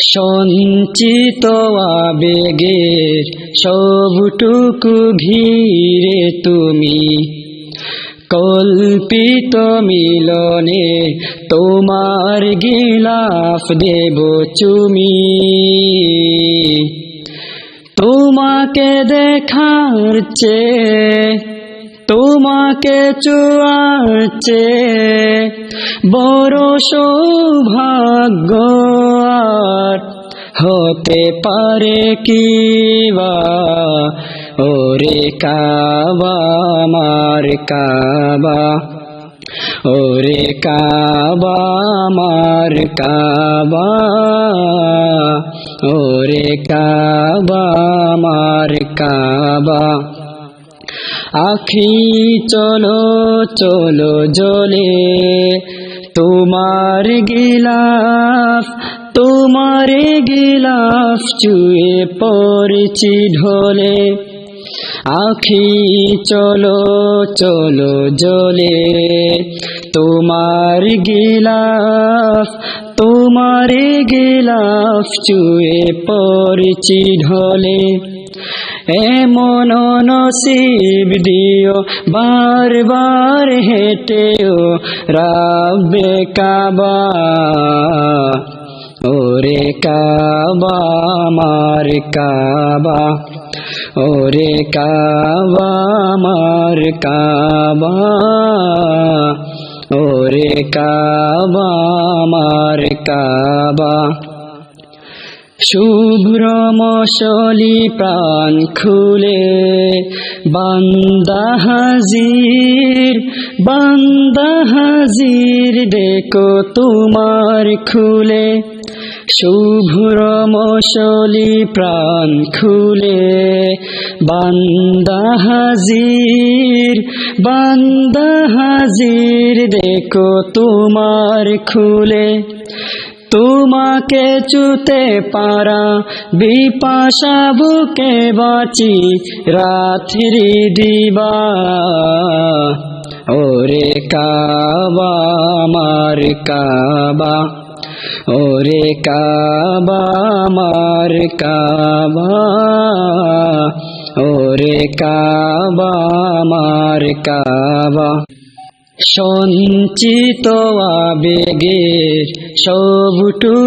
সঞ্চিত আবেগের সবটুকু ঘিরে তুমি, কল্পিত মিলনে তোমার গিলাফ দেব চুমি। তোমাকে দেখার চেয়ে, তোমাকে ছোঁয়ার চেয়ে বড় সৌভাগ্য আর হতে পারে কি বা। ওরে কাবা আমার কাবা, ওরে কাবা আমার কাবা, ওরে কাবা আমার কাবা। আখি চলো চলো জ্বলে তোমার গিলাফ, তোমার গিলাফ চুয়ে পড়ছি ঢলে। আখি চলো চলো জ্বলে তোমার গিলাফ, তোমার গিলাফ চুয়ে পড়ছি ঢলে। এমন নসিব দিও বারবার হেঁটেও রাব্বে কাবা। ওরে কাবা আমার কাবা, ওরে কাবা আমার কাবা, ওরে কাবা আমার কাবা। শুভ্র মশালি প্রাণ খুলে বান্দা হাজির, বান্দা হাজির দেখো তোমার খুলে। শুভ্র মশালি প্রাণ খুলে বান্দা হাজির, বান্দা হাজির দেখো তোমার খুলে। তোমাকে চুতে পারা বিপাশা বুকে বাঁচি রাত্রি দিবা। ওরে কাবা আমার কাবা, ওরে কাবা আমার কাবা, ওরে কাবা আমার কাবা। সঞ্চিত আবেগের সবটুকু